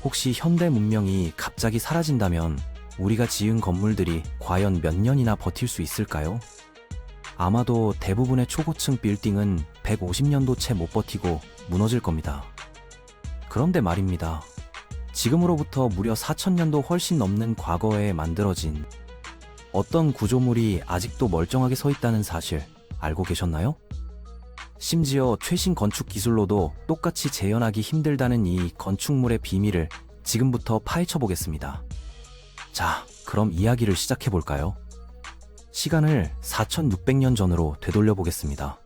혹시 현대 문명이 갑자기 사라진다면 우리가 지은 건물들이 과연 몇 년이나 버틸 수 있을까요? 아마도 대부분의 초고층 빌딩은 150년도 채 못 버티고 무너질 겁니다. 그런데 말입니다. 지금으로부터 무려 4000년도 훨씬 넘는 과거에 만들어진 어떤 구조물이 아직도 멀쩡하게 서 있다는 사실 알고 계셨나요? 심지어 최신 건축 기술로도 똑같이 재현하기 힘들다는 이 건축물의 비밀을 지금부터 파헤쳐 보겠습니다. 자, 그럼 이야기를 시작해 볼까요? 시간을 4600년 전으로 되돌려 보겠습니다.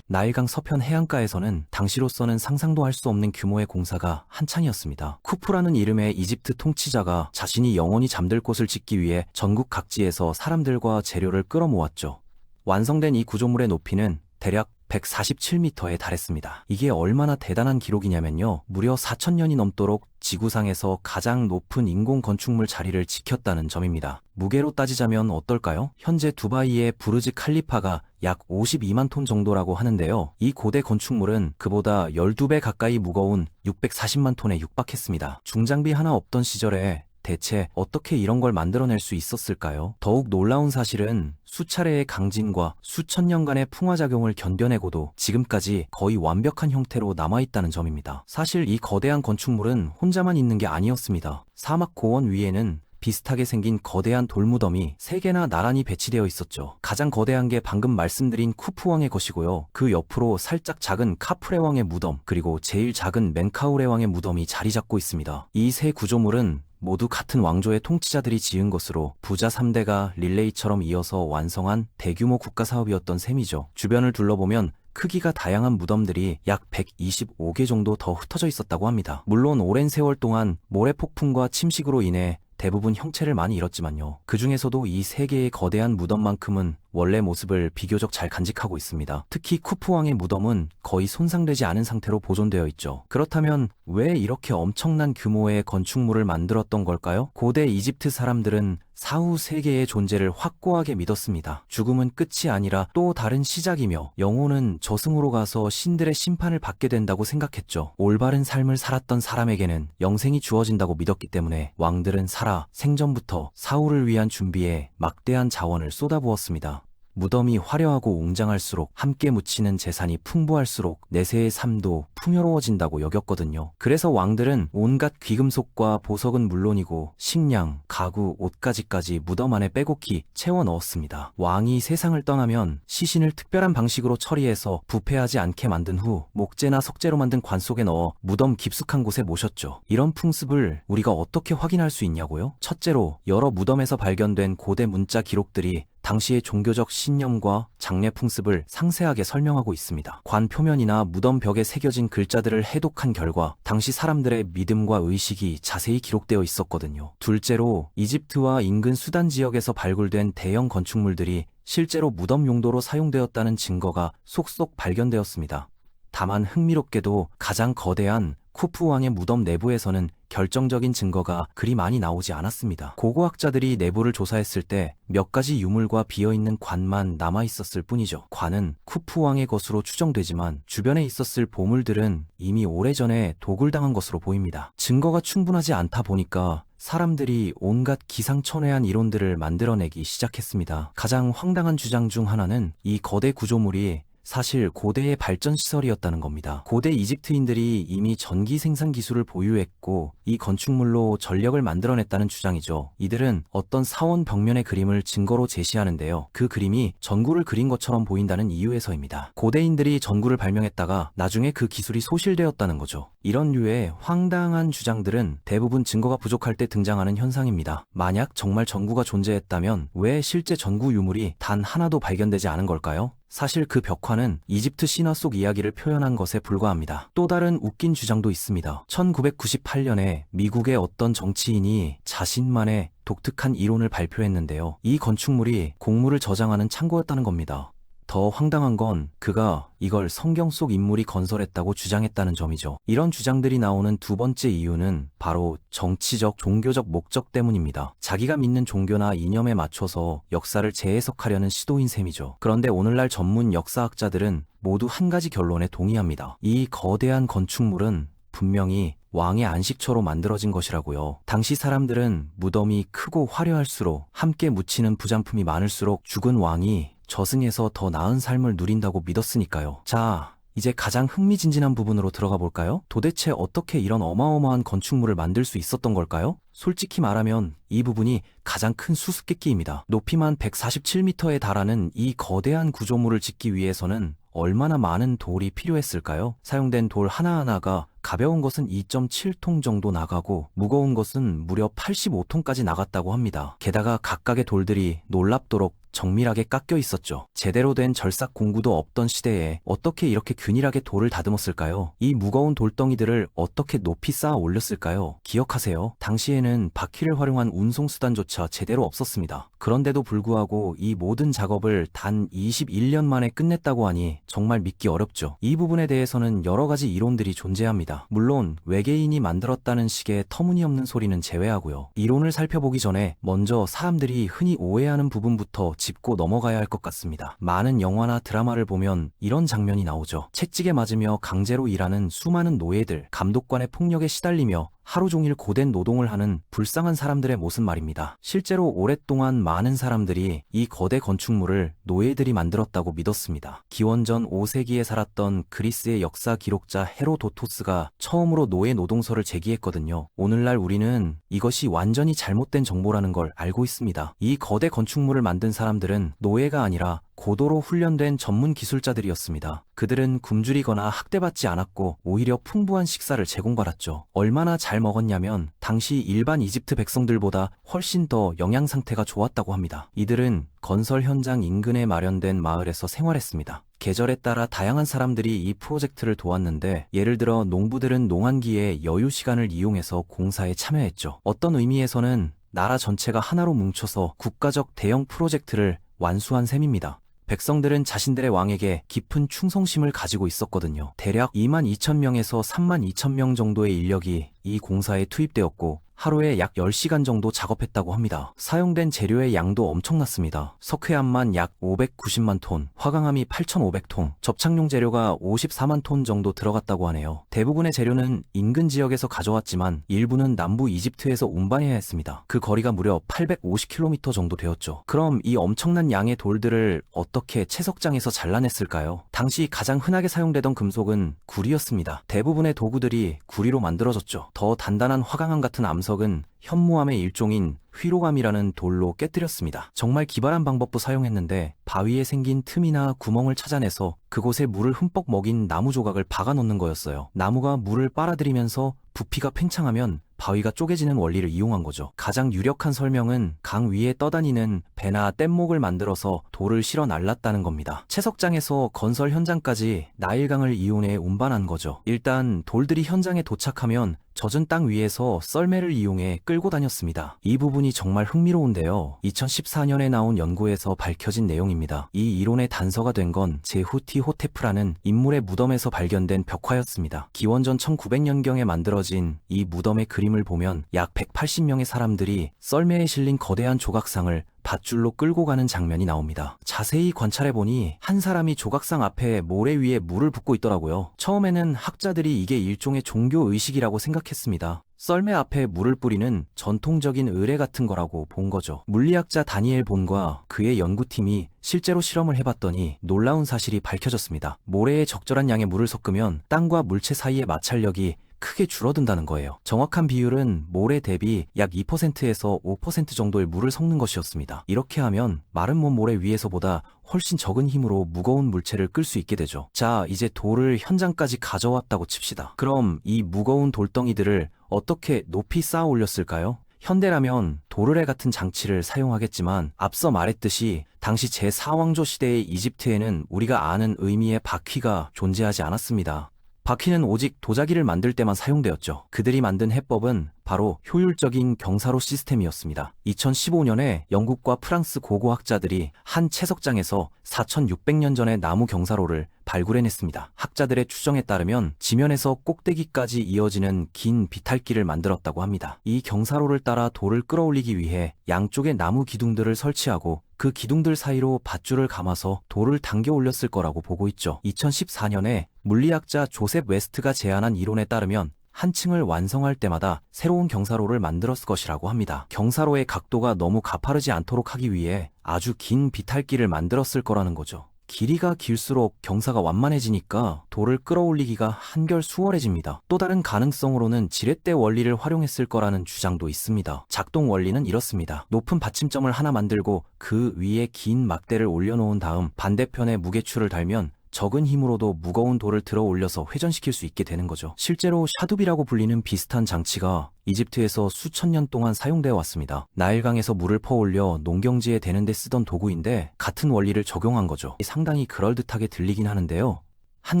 나일강 서편 해안가에서는 당시로서는 상상도 할 수 없는 규모의 공사가 한창이었습니다. 쿠프라는 이름의 이집트 통치자가 자신이 영원히 잠들 곳을 짓기 위해 전국 각지에서 사람들과 재료를 끌어모았죠. 완성된 이 구조물의 높이는 대략 147m에 달했습니다. 이게 얼마나 대단한 기록이냐면요. 무려 4000년이 넘도록 지구상에서 가장 높은 인공 건축물 자리를 지켰다는 점입니다. 무게로 따지자면 어떨까요? 현재 두바이의 부르즈 칼리파가 약 52만 톤 정도라고 하는데요. 이 고대 건축물은 그보다 12배 가까이 무거운 640만 톤에 육박했습니다. 중장비 하나 없던 시절에 대체 어떻게 이런 걸 만들어낼 수 있었을까요? 더욱 놀라운 사실은 수차례의 강진과 수천 년간의 풍화작용을 견뎌내고도 지금까지 거의 완벽한 형태로 남아있다는 점입니다. 사실 이 거대한 건축물은 혼자만 있는 게 아니었습니다. 사막 고원 위에는 비슷하게 생긴 거대한 돌무덤이 3개나 나란히 배치되어 있었죠. 가장 거대한 게 방금 말씀드린 쿠프왕의 것이고요. 그 옆으로 살짝 작은 카프레 왕의 무덤, 그리고 제일 작은 멘카우레 왕의 무덤이 자리 잡고 있습니다. 이 세 구조물은 모두 같은 왕조의 통치자들이 지은 것으로 부자 3대가 릴레이처럼 이어서 완성한 대규모 국가사업이었던 셈이죠. 주변을 둘러보면 크기가 다양한 무덤들이 약 125개 정도 더 흩어져 있었다고 합니다. 물론 오랜 세월 동안 모래폭풍과 침식으로 인해 대부분 형체를 많이 잃었지만요. 그 중에서도 이 3개의 거대한 무덤만큼은 원래 모습을 비교적 잘 간직하고 있습니다. 특히 쿠프왕의 무덤은 거의 손상되지 않은 상태로 보존되어 있죠. 그렇다면 왜 이렇게 엄청난 규모의 건축물을 만들었던 걸까요? 고대 이집트 사람들은 사후 세계의 존재를 확고하게 믿었습니다. 죽음은 끝이 아니라 또 다른 시작이며 영혼은 저승으로 가서 신들의 심판을 받게 된다고 생각했죠. 올바른 삶을 살았던 사람에게는 영생이 주어진다고 믿었기 때문에 왕들은 살아 생전부터 사후를 위한 준비에 막대한 자원을 쏟아부었습니다. 무덤이 화려하고 웅장할수록 함께 묻히는 재산이 풍부할수록 내세의 삶도 풍요로워진다고 여겼거든요. 그래서 왕들은 온갖 귀금속과 보석은 물론이고 식량, 가구, 옷가지까지 무덤 안에 빼곡히 채워 넣었습니다. 왕이 세상을 떠나면 시신을 특별한 방식으로 처리해서 부패하지 않게 만든 후 목재나 석재로 만든 관 속에 넣어 무덤 깊숙한 곳에 모셨죠. 이런 풍습을 우리가 어떻게 확인할 수 있냐고요? 첫째로 여러 무덤에서 발견된 고대 문자 기록들이 당시의 종교적 신념과 장례 풍습을 상세하게 설명하고 있습니다. 관 표면이나 무덤 벽에 새겨진 글자들을 해독한 결과 당시 사람들의 믿음과 의식이 자세히 기록되어 있었거든요. 둘째로 이집트와 인근 수단 지역에서 발굴된 대형 건축물들이 실제로 무덤 용도로 사용되었다는 증거가 속속 발견되었습니다. 다만 흥미롭게도 가장 거대한 쿠프 왕의 무덤 내부에서는 결정적인 증거가 그리 많이 나오지 않았습니다. 고고학자들이 내부를 조사했을 때 몇 가지 유물과 비어있는 관만 남아있었을 뿐이죠. 관은 쿠프 왕의 것으로 추정되지만 주변에 있었을 보물들은 이미 오래전에 도굴당한 것으로 보입니다. 증거가 충분하지 않다 보니까 사람들이 온갖 기상천외한 이론들을 만들어내기 시작했습니다. 가장 황당한 주장 중 하나는 이 거대 구조물이 사실 고대의 발전시설이었다는 겁니다. 고대 이집트인들이 이미 전기 생산 기술을 보유했고 이 건축물로 전력을 만들어냈다는 주장이죠. 이들은 어떤 사원 벽면의 그림을 증거로 제시하는데요. 그 그림이 전구를 그린 것처럼 보인다는 이유에서입니다. 고대인들이 전구를 발명했다가 나중에 그 기술이 소실되었다는 거죠. 이런 류의 황당한 주장들은 대부분 증거가 부족할 때 등장하는 현상입니다. 만약 정말 전구가 존재했다면 왜 실제 전구 유물이 단 하나도 발견되지 않은 걸까요? 사실 그 벽화는 이집트 신화 속 이야기를 표현한 것에 불과합니다. 또 다른 웃긴 주장도 있습니다. 1998년에 미국의 어떤 정치인이 자신만의 독특한 이론을 발표했는데요. 이 건축물이 곡물을 저장하는 창고였다는 겁니다. 더 황당한 건 그가 이걸 성경 속 인물이 건설했다고 주장했다는 점이죠. 이런 주장들이 나오는 두 번째 이유는 바로 정치적, 종교적 목적 때문입니다. 자기가 믿는 종교나 이념에 맞춰서 역사를 재해석하려는 시도인 셈이죠. 그런데 오늘날 전문 역사학자들은 모두 한 가지 결론에 동의합니다. 이 거대한 건축물은 분명히 왕의 안식처로 만들어진 것이라고요. 당시 사람들은 무덤이 크고 화려할수록 함께 묻히는 부잔품이 많을수록 죽은 왕이 저승에서 더 나은 삶을 누린다고 믿었으니까요. 자, 이제 가장 흥미진진한 부분으로 들어가 볼까요? 도대체 어떻게 이런 어마어마한 건축물을 만들 수 있었던 걸까요? 솔직히 말하면 이 부분이 가장 큰 수수께끼입니다. 높이만 147m에 달하는 이 거대한 구조물을 짓기 위해서는 얼마나 많은 돌이 필요했을까요? 사용된 돌 하나하나가 가벼운 것은 2.7톤 정도 나가고 무거운 것은 무려 85톤까지 나갔다고 합니다. 게다가 각각의 돌들이 놀랍도록 정밀하게 깎여 있었죠. 제대로 된 절삭 공구도 없던 시대에 어떻게 이렇게 균일하게 돌을 다듬었을까요? 이 무거운 돌덩이들을 어떻게 높이 쌓아 올렸을까요? 기억하세요. 당시에는 바퀴를 활용한 운송수단조차 제대로 없었습니다. 그런데도 불구하고 이 모든 작업을 단 21년 만에 끝냈다고 하니 정말 믿기 어렵죠. 이 부분에 대해서는 여러 가지 이론들이 존재합니다. 물론 외계인이 만들었다는 식의 터무니없는 소리는 제외하고요. 이론을 살펴보기 전에 먼저 사람들이 흔히 오해하는 부분부터 짚고 넘어가야 할 것 같습니다. 많은 영화나 드라마를 보면 이런 장면이 나오죠. 채찍에 맞으며 강제로 일하는 수많은 노예들, 감독관의 폭력에 시달리며 하루 종일 고된 노동을 하는 불쌍한 사람들의 모습 말입니다. 실제로 오랫동안 많은 사람들이 이 거대 건축물을 노예들이 만들었다고 믿었습니다. 기원전 5세기에 살았던 그리스의 역사 기록자 헤로도토스가 처음으로 노예 노동서를 제기했거든요. 오늘날 우리는 이것이 완전히 잘못된 정보라는 걸 알고 있습니다. 이 거대 건축물을 만든 사람들은 노예가 아니라 고도로 훈련된 전문 기술자들이었습니다. 그들은 굶주리거나 학대받지 않았고 오히려 풍부한 식사를 제공받았죠. 얼마나 잘 먹었냐면 당시 일반 이집트 백성들보다 훨씬 더 영양 상태가 좋았다고 합니다. 이들은 건설 현장 인근에 마련된 마을에서 생활했습니다. 계절에 따라 다양한 사람들이 이 프로젝트를 도왔는데 예를 들어 농부들은 농한기에 여유 시간을 이용해서 공사에 참여했죠. 어떤 의미에서는 나라 전체가 하나로 뭉쳐서 국가적 대형 프로젝트를 완수한 셈입니다. 백성들은 자신들의 왕에게 깊은 충성심을 가지고 있었거든요. 대략 22,000명에서 32,000명 정도의 인력이 이 공사에 투입되었고 하루에 약 10시간 정도 작업했다고 합니다. 사용된 재료의 양도 엄청났습니다. 석회암만 약 590만 톤, 화강암이 8,500톤, 접착용 재료가 54만 톤 정도 들어갔다고 하네요. 대부분의 재료는 인근 지역에서 가져왔지만 일부는 남부 이집트에서 운반해야 했습니다. 그 거리가 무려 850km 정도 되었죠. 그럼 이 엄청난 양의 돌들을 어떻게 채석장에서 잘라냈을까요? 당시 가장 흔하게 사용되던 금속은 구리였습니다. 대부분의 도구들이 구리로 만들어졌죠. 더 단단한 화강암 같은 암석은 현무암의 일종인 휘로감이라는 돌로 깨뜨렸습니다. 정말 기발한 방법도 사용했는데 바위에 생긴 틈이나 구멍을 찾아내서 그곳에 물을 흠뻑 먹인 나무 조각을 박아 놓는 거였어요. 나무가 물을 빨아들이면서 부피가 팽창하면 바위가 쪼개지는 원리를 이용한 거죠. 가장 유력한 설명은 강 위에 떠다니는 배나 뗏목을 만들어서 돌을 실어 날랐다는 겁니다. 채석장에서 건설 현장까지 나일강을 이용해 운반한 거죠. 일단 돌들이 현장에 도착하면 젖은 땅 위에서 썰매를 이용해 끌고 다녔습니다. 이 부분이 정말 흥미로운데요. 2014년에 나온 연구에서 밝혀진 내용입니다. 이 이론의 단서가 된 건 제후티호테프라는 인물의 무덤에서 발견된 벽화였습니다. 기원전 1900년경에 만들어진 이 무덤의 그림을 보면 약 180명의 사람들이 썰매에 실린 거대한 조각상을 밧줄로 끌고 가는 장면이 나옵니다. 자세히 관찰해보니 한 사람이 조각상 앞에 모래 위에 물을 붓고 있더라고요. 처음에는 학자들이 이게 일종의 종교의식이라고 생각했습니다. 썰매 앞에 물을 뿌리는 전통적인 의례 같은 거라고 본 거죠. 물리학자 다니엘 본과 그의 연구팀이 실제로 실험을 해봤더니 놀라운 사실이 밝혀졌습니다. 모래에 적절한 양의 물을 섞으면 땅과 물체 사이의 마찰력이 크게 줄어든다는 거예요. 정확한 비율은 모래 대비 약 2%에서 5% 정도의 물을 섞는 것이었습니다. 이렇게 하면 마른 몸 모래 위에서보다 훨씬 적은 힘으로 무거운 물체를 끌 수 있게 되죠. 자, 이제 돌을 현장까지 가져왔다고 칩시다. 그럼 이 무거운 돌덩이들을 어떻게 높이 쌓아 올렸을까요? 현대라면 도르래 같은 장치를 사용하겠지만 앞서 말했듯이 당시 제4왕조 시대의 이집트에는 우리가 아는 의미의 바퀴가 존재하지 않았습니다. 바퀴는 오직 도자기를 만들 때만 사용되었죠. 그들이 만든 해법은 바로 효율적인 경사로 시스템이었습니다. 2015년에 영국과 프랑스 고고학자들이 한 채석장에서 4,600년 전의 나무 경사로를 발굴해냈습니다. 학자들의 추정에 따르면 지면에서 꼭대기까지 이어지는 긴 비탈길을 만들었다고 합니다. 이 경사로를 따라 돌을 끌어올리기 위해 양쪽에 나무 기둥들을 설치하고 그 기둥들 사이로 밧줄을 감아서 돌을 당겨 올렸을 거라고 보고 있죠. 2014년에 물리학자 조셉 웨스트가 제안한 이론에 따르면 한 층을 완성할 때마다 새로운 경사로를 만들었을 것이라고 합니다. 경사로의 각도가 너무 가파르지 않도록 하기 위해 아주 긴 비탈길을 만들었을 거라는 거죠. 길이가 길수록 경사가 완만해지니까 돌을 끌어올리기가 한결 수월해집니다. 또 다른 가능성으로는 지렛대 원리를 활용했을 거라는 주장도 있습니다. 작동 원리는 이렇습니다. 높은 받침점을 하나 만들고 그 위에 긴 막대를 올려놓은 다음 반대편에 무게추를 달면 적은 힘으로도 무거운 돌을 들어 올려서 회전시킬 수 있게 되는 거죠. 실제로 샤두비라고 불리는 비슷한 장치가 이집트에서 수천 년 동안 사용되어 왔습니다. 나일강에서 물을 퍼올려 농경지에 대는 데 쓰던 도구인데 같은 원리를 적용한 거죠. 상당히 그럴듯하게 들리긴 하는데요. 한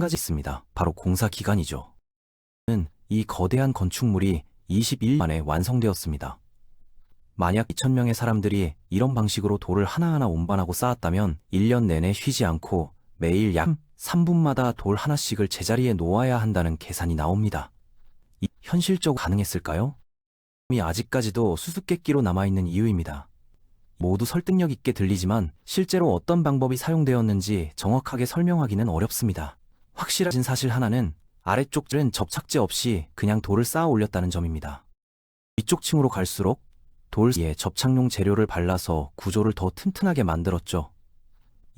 가지 있습니다. 바로 공사 기간이죠. 이 거대한 건축물이 21일 만에 완성되었습니다. 만약 2,000명의 사람들이 이런 방식으로 돌을 하나하나 운반하고 쌓았다면 1년 내내 쉬지 않고 매일 약 3분마다 돌 하나씩을 제자리에 놓아야 한다는 계산이 나옵니다. 현실적으로 가능했을까요? 아직까지도 수수께끼로 남아있는 이유입니다. 모두 설득력 있게 들리지만 실제로 어떤 방법이 사용되었는지 정확하게 설명하기는 어렵습니다. 확실한 사실 하나는 아래쪽들은 접착제 없이 그냥 돌을 쌓아 올렸다는 점입니다. 위쪽 층으로 갈수록 돌 위에 접착용 재료를 발라서 구조를 더 튼튼하게 만들었죠.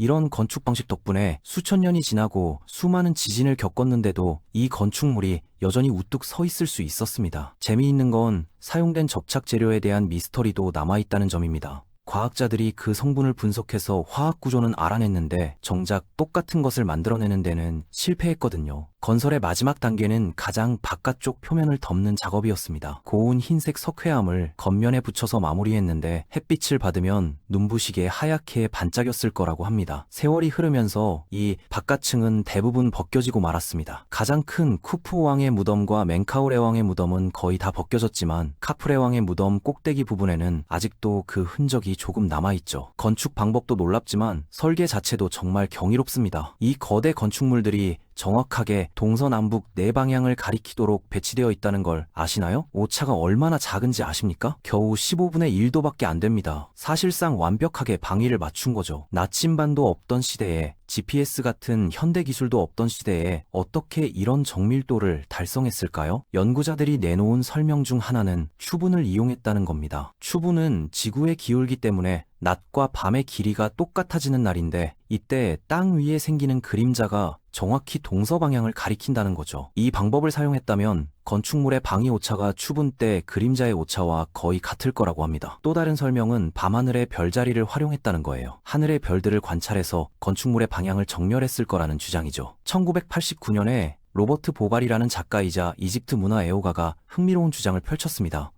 이런 건축 방식 덕분에 수천 년이 지나고 수많은 지진을 겪었는데도 이 건축물이 여전히 우뚝 서 있을 수 있었습니다. 재미있는 건 사용된 접착 재료에 대한 미스터리도 남아있다는 점입니다. 과학자들이 그 성분을 분석해서 화학 구조는 알아냈는데 정작 똑같은 것을 만들어내는 데는 실패했거든요. 건설의 마지막 단계는 가장 바깥쪽 표면을 덮는 작업이었습니다. 고운 흰색 석회암을 겉면에 붙여서 마무리했는데 햇빛을 받으면 눈부시게 하얗게 반짝였을 거라고 합니다. 세월이 흐르면서 이 바깥층은 대부분 벗겨지고 말았습니다. 가장 큰 쿠프 왕의 무덤과 멘카우레 왕의 무덤은 거의 다 벗겨졌지만 카프레 왕의 무덤 꼭대기 부분에는 아직도 그 흔적이 조금 남아있죠. 건축 방법도 놀랍지만 설계 자체도 정말 경이롭습니다. 이 거대 건축물들이 정확하게 동서남북 네 방향을 가리키도록 배치되어 있다는 걸 아시나요? 오차가 얼마나 작은지 아십니까? 겨우 15분의 1도밖에 안 됩니다. 사실상 완벽하게 방위를 맞춘 거죠. 나침반도 없던 시대에 GPS 같은 현대 기술도 없던 시대에 어떻게 이런 정밀도를 달성했을까요? 연구자들이 내놓은 설명 중 하나는 추분을 이용했다는 겁니다. 추분은 지구의 기울기 때문에 낮과 밤의 길이가 똑같아지는 날인데 이때 땅 위에 생기는 그림자가 정확히 동서 방향을 가리킨다는 거죠. 이 방법을 사용했다면 건축물의 방위 오차가 추분 때 그림자의 오차와 거의 같을 거라고 합니다. 또 다른 설명은 밤하늘의 별자리를 활용했다는 거예요. 하늘의 별들을 관찰해서 건축물의 방향을 정렬했을 거라는 주장이죠. 1989년에 로버트 보갈이라는 작가이자 이집트 문화 애호가가 흥미로운 주장을 펼쳤습니다.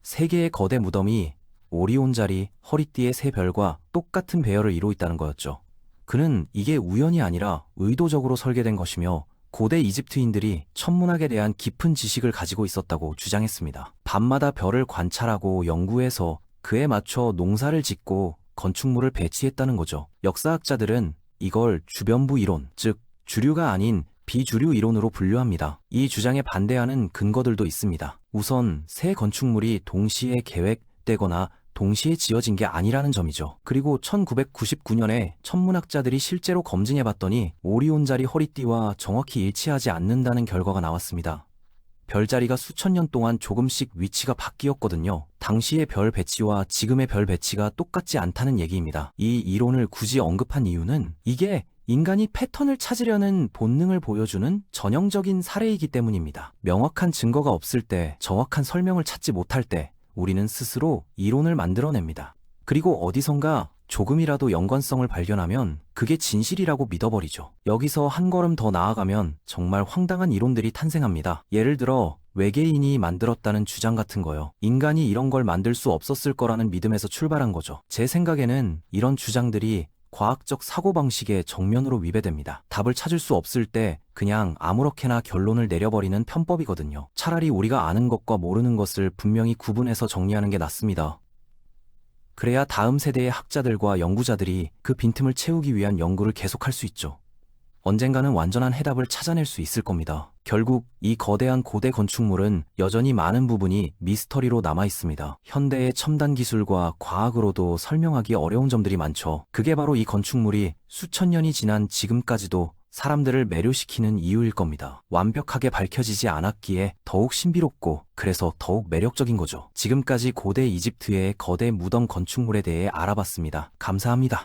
세 개의 거대 무덤이 오리온 자리, 허리띠의 세 별과 똑같은 배열을 이루고 있다는 거였죠. 그는 이게 우연이 아니라 의도적으로 설계된 것이며 고대 이집트인들이 천문학에 대한 깊은 지식을 가지고 있었다고 주장했습니다. 밤마다 별을 관찰하고 연구해서 그에 맞춰 농사를 짓고 건축물을 배치했다는 거죠. 역사학자들은 이걸 주변부 이론, 즉 주류가 아닌 비주류 이론으로 분류합니다. 이 주장에 반대하는 근거들도 있습니다. 우선 새 건축물이 동시에 계획되거나 동시에 지어진 게 아니라는 점이죠. 그리고 1999년에 천문학자들이 실제로 검증해봤더니 오리온 자리 허리띠와 정확히 일치하지 않는다는 결과가 나왔습니다. 별자리가 수천 년 동안 조금씩 위치가 바뀌었거든요. 당시의 별 배치와 지금의 별 배치가 똑같지 않다는 얘기입니다. 이 이론을 굳이 언급한 이유는 이게 인간이 패턴을 찾으려는 본능을 보여주는 전형적인 사례이기 때문입니다. 명확한 증거가 없을 때, 정확한 설명을 찾지 못할 때 우리는 스스로 이론을 만들어냅니다. 그리고 어디선가 조금이라도 연관성을 발견하면 그게 진실이라고 믿어버리죠. 여기서 한 걸음 더 나아가면 정말 황당한 이론들이 탄생합니다. 예를 들어 외계인이 만들었다는 주장 같은 거요. 인간이 이런 걸 만들 수 없었을 거라는 믿음에서 출발한 거죠. 제 생각에는 이런 주장들이 과학적 사고방식에 정면으로 위배됩니다. 답을 찾을 수 없을 때 그냥 아무렇게나 결론을 내려버리는 편법이거든요. 차라리 우리가 아는 것과 모르는 것을 분명히 구분해서 정리하는 게 낫습니다. 그래야 다음 세대의 학자들과 연구자들이 그 빈틈을 채우기 위한 연구를 계속할 수 있죠. 언젠가는 완전한 해답을 찾아낼 수 있을 겁니다. 결국 이 거대한 고대 건축물은 여전히 많은 부분이 미스터리로 남아 있습니다. 현대의 첨단 기술과 과학으로도 설명하기 어려운 점들이 많죠. 그게 바로 이 건축물이 수천 년이 지난 지금까지도 사람들을 매료시키는 이유일 겁니다. 완벽하게 밝혀지지 않았기에 더욱 신비롭고 그래서 더욱 매력적인 거죠. 지금까지 고대 이집트의 거대 무덤 건축물에 대해 알아봤습니다. 감사합니다.